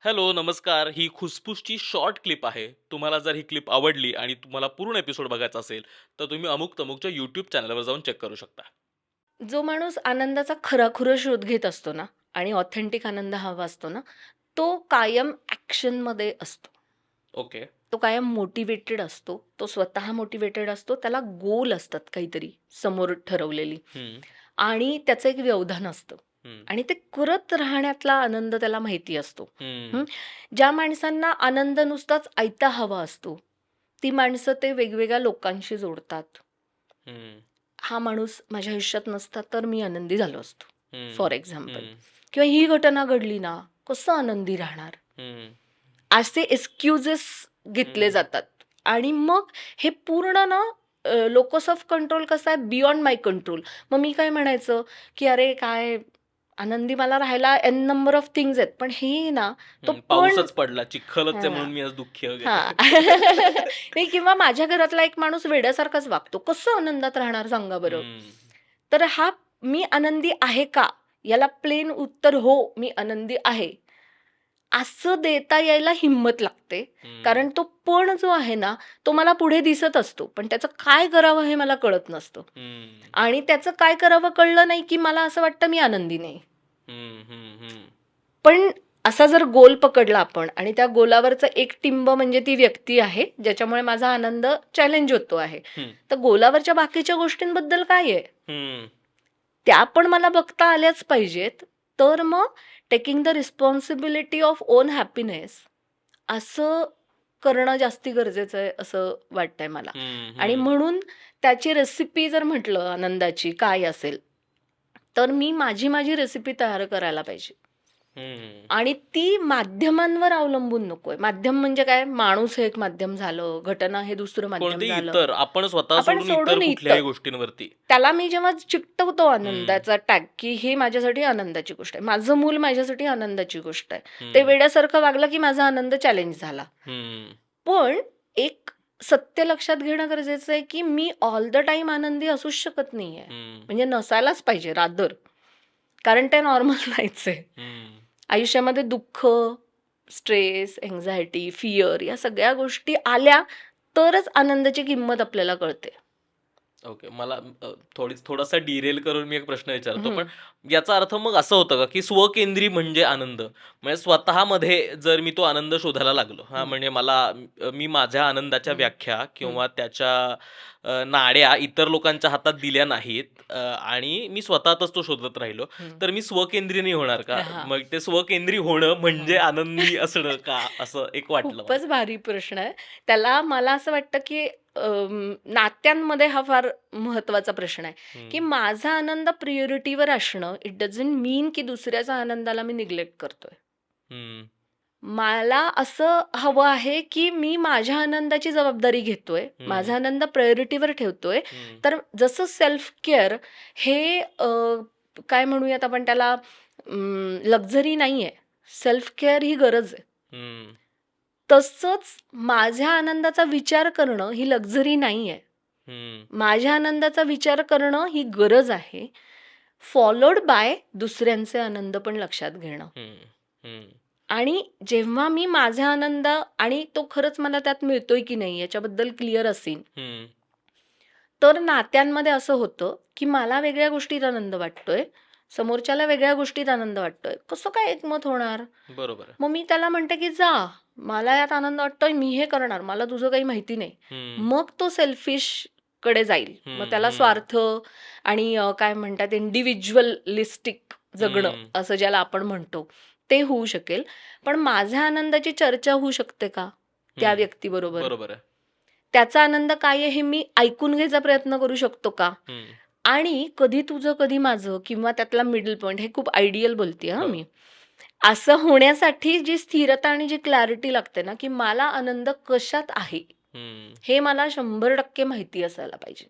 Hello, नमस्कार. ही खुसफुसची short clip आहे. तुम्हाला जर ही क्लिप आवडली आणि तुम्हाला पूर्ण एपिसोड बघायचा असेल, तर तुम्ही अमुक-तमुकच्या यूट्यूब चॅनलवर जाऊन चेक करू शकता. जो माणूस आनंदाचा खरा-खुरा शोध घेत असतो ना आणि ऑथेंटिक आनंद हवा असतो ना, तो कायम ॲक्शनमध्ये असतो. ओके. तो कायम मोटिव्हेटेड असतो. तो स्वतः मोटिव्हेटेड असतो. त्याला गोल असतात काहीतरी समोर ठरवलेली हं, आणि त्याचं एक व्यवधान असतं हं, आणि ते करत राहण्यातला आनंद त्याला माहिती असतो. हं, हं. ज्या माणसांना आनंद नुसताच आयता हवा असतो, ती माणसं ते वेगवेगळ्या लोकांशी जोडतात. हं, हा माणूस माझ्या आयुष्यात नसता तर मी आनंदी झालो असतो. हं, फॉर एक्झाम्पल हं, किंवा ही घटना घडली ना, कसं आनंदी राहणार? हं, असे एक्सक्युजेस घेतले हं, जातात आणि मग हे पूर्ण ना लोकस ऑफ कंट्रोल कसं आहे बियॉन्ड माय कंट्रोल. मग मी काय म्हणायचं, की "अरे काय आनंदी मला राहायला एन नंबर ऑफ थिंग्ज आहेत." पण हे ना तो हं. पण पाऊसच पडला, चिखलच आहे हां, म्हणून मी आज दुःखी वगैरे. हां. नाही किंवा माझ्या घरातला एक माणूस वेड्यासारखाच वागतो. कसं आनंदात राहणार सांगा बरं? हं, तर हा मी आनंदी आहे का? याला प्लेन उत्तर हो, मी आनंदी आहे. असं देता यायला हिंमत लागते. हं, कारण तो पण जो आहे ना, तो मला पुढे दिसत असतो. पण त्याचं काय करावं हे मला कळत नसतं. हं, आणि त्याचं काय करावं कळलं नाही, की मला असं वाटतं मी आनंदी नाही. हं, हं, हं, पण असा जर गोल पकडला आपण आणि त्या गोलावरचं एक टिंब म्हणजे ती व्यक्ती आहे, ज्याच्यामुळे माझा आनंद चॅलेंज होतो आहे. हं, तर गोलावरच्या बाकीच्या गोष्टींबद्दल काय आहे? हं. त्या पण मला बघता आल्याच पाहिजेत. तर मग taking the responsibility of on happiness असं करणं जास्ती गरजेचं आहे, असं वाटतंय मला. हं, आणि हं, म्हणून त्याची रेसिपी जर म्हटलं आनंदाची काय असेल, तर मी माझी रेसिपी तयार करायला पाहिजे. हं. आणि ती माध्यमांवर अवलंबून नकोय. माध्यम म्हणजे काय? माणूस हे एक माध्यम झालं, घटना हे दुसरं माध्यम कोणतेही झालं. इतर आपण स्वतः आपण सोडून इतर सोडून कुठल्याही इतर. गोष्टींवरती. त्याला मी जेव्हा चिकटवतो हं, आनंदाचा टॅग, की हे माझ्यासाठी आनंदाची गोष्ट आहे. माझं मूल माझ्यासाठी आनंदाची गोष्ट आहे. ते हं, वेड्यासारखं वागलं, की माझा आनंद चॅलेंज झाला. हं, पण एक सत्य लक्षात घेणं गरजेचं आहे, की मी ऑल द टाईम आनंदी असूच शकत नाहीये. हं, म्हणजे नसायलाच पाहिजे रादर. कारण ते नॉर्मल नाहीच आहे. हं. आयुष्यामध्ये दुःख, स्ट्रेस, अँक्झायटी, फिअर या सगळ्या गोष्टी आल्या तरच आनंदाची किंमत आपल्याला कळते. ओके. मला थोडासा डिरेल करून मी एक प्रश्न विचारतो. पण हं, याचा अर्थ मग असं होतं का, की स्वकेंद्री म्हणजे आनंद? म्हणजे स्वतःमध्ये जर मी तो आनंद शोधायला लागलो, हां, हं, म्हणजे मी माझ्या आनंदाच्या हं, व्याख्या हं, किंवा त्याच्या नाड्या इतर लोकांच्या हातात दिल्या नाहीत आणि मी स्वतःतच तो शोधत राहिलो, हं. तर मी स्वकेंद्री नाही होणार का? हां, मग ते स्वकेंद्री होणं म्हणजे हां. आनंदी असणं का? असं एक वाटलं मला. खूपच भारी प्रश्न आहे. त्याला मला असं वाटतं, की नात्यांमध्ये हा फार महत्त्वाचा प्रश्न आहे, की हं, माझा आनंद प्रायोरिटीवर असणं, इट डझंट मीन की दुसऱ्याच्या आनंदाला मी निग्लेक्ट करतोय. हं, मला असं हवं आहे, की मी माझ्या आनंदाची जबाबदारी घेतोय. हं, माझा आनंद प्रायोरिटीवर ठेवतोय. हं, तर जसं सेल्फ केअर हे काय म्हणूयात आपण त्याला लक्झरी नाहीये. सेल्फ केअर ही गरज आहे. हं, तसंच माझ्या आनंदाचा विचार करणं ही लक्झरी नाहीये. हं, माझ्या आनंदाचा विचार करणं ही गरज आहे. फॉलोड बाय दुसऱ्यांचे आनंद पण लक्षात घेणं. हं, हं, आणि जेव्हा मी माझा आनंद आणि तो खरंच मला त्यात मिळतोय की नाही याच्याबद्दल क्लिअर असेन, हं. तर नात्यांमध्ये असं होतं, की मला वेगळ्या गोष्टीत आनंद वाटतोय, समोरच्याला वेगळ्या गोष्टीत आनंद वाटतोय. कसं काय एकमत होणार? बरोबर आहे. मग मी त्याला म्हणते, की "जा, मला यात आनंद वाटतोय, मी हे करणार, मला तुझं काही माहिती नाही." हं, मग तो सेल्फिशकडे जाईल. मग हं, त्याला हं, स्वार्थ आणि काय म्हणतात इंडिव्हिज्युअलिस्टिक जगणं हं, असं ज्याला आपण म्हणतो, ते होऊ शकेल. पण माझ्या आनंदाची चर्चा होऊ शकते का त्या हं. व्यक्तीबरोबर? बरोबर आहे. त्याचा आनंद काय आहे हे मी ऐकून घ्यायचा प्रयत्न करू शकतो का? हं. आणि कधी तुझं कधी माझं किंवा त्यातला मिडल पॉइंट हे खूप आयडियल बोलतेय हां हो. मी. असं होण्यासाठी जी स्थिरता आणि जी क्लॅरिटी लागते ना, की मला आनंद कशात आहे, हं, हे मला 100% माहिती असायला पाहिजे.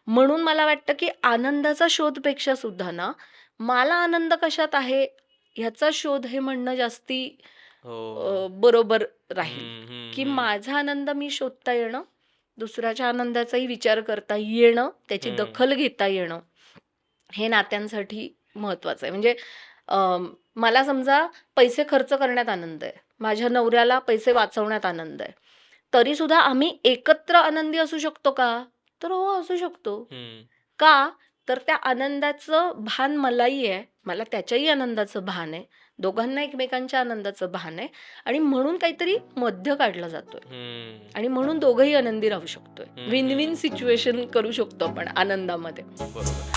म्हणून मला वाटतं, की आनंदाचा शोधपेक्षा सुद्धा ना, मला आनंद कशात आहे, ह्याचा शोध हे म्हणणं जास्ती हो. बरोबर राहील, हं, हं, की हं, माझा आनंद मी शोधता येणं, दुसऱ्याच्या आनंदाचाही विचार करता येणं, त्याची हं, दखल घेता येणं, हे नात्यांसाठी महत्वाचं आहे. म्हणजे मला समजा पैसे खर्च करण्यात आनंद आहे. माझ्या नवऱ्याला पैसे वाचवण्यात आनंद आहे, तरी सुद्धा आम्ही एकत्र आनंदी असू शकतो का? तर हो, असू शकतो. हम्म. का? तर त्या आनंदाचं भान मलाही आहे, मला त्याच्याही आनंदाचं भान आहे, दोघांना एकमेकांच्या आनंदाचं भान आहे, आणि म्हणून काहीतरी मध्य काढला जातोय, हम्म. आणि म्हणून दोघंही आनंदी राहू शकतोय. हम्म. विन विन सिच्युएशन करू शकतो आपण आनंदामध्ये. बरोबर.